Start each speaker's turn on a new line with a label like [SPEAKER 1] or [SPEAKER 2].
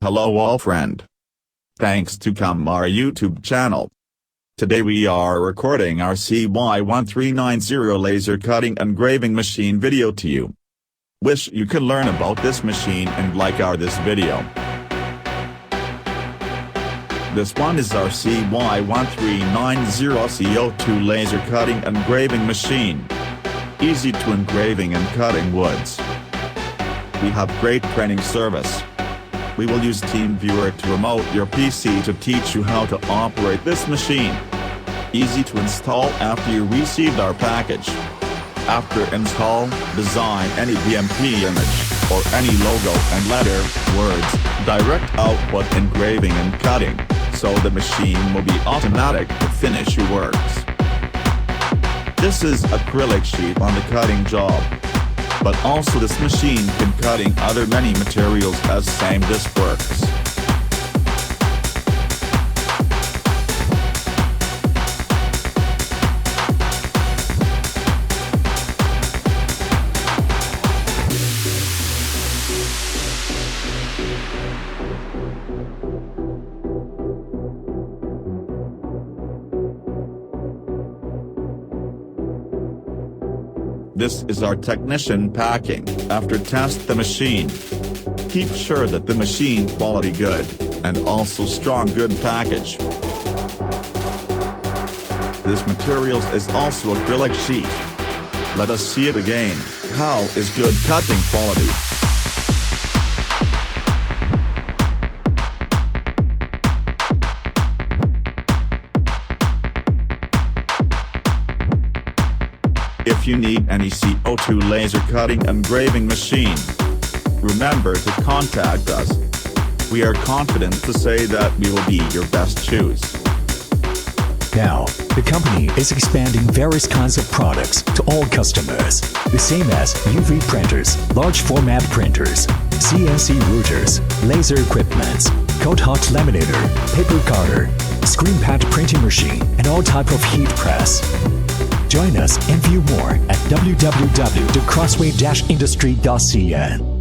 [SPEAKER 1] Hello all friend. Thanks to come our YouTube channel. Today we are recording our CY1390 laser cutting engraving machine video to you. Wish you could learn about this machine and like this video. This one is our CY1390 CO2 Laser Cutting Engraving Machine. Easy to engraving and cutting woods. We have great training service. We will use Teamviewer to remote your PC to teach you how to operate this machine. Easy to install after you received our package. After install, design any BMP image, or any logo and letter, words, direct output engraving and cutting, so the machine will be automatic to finish your works. This is acrylic sheet on the cutting job. But also this machine can cutting other many materials as same this works. This is our technician packing after test the machine. Keep sure that the machine quality good, and also strong good package. This materials is also acrylic sheet. Let us see it again, how is good cutting quality. If you need any CO2 laser cutting engraving machine, remember to contact us. We are confident to say that we will be your best choice.
[SPEAKER 2] Now, the company is expanding various kinds of products to all customers, the same as UV printers, large format printers, CNC routers, laser equipment, cold hot laminator, paper cutter, screen pad printing machine, and all type of heat press. Join us and view more at www.crossway-industry.cn.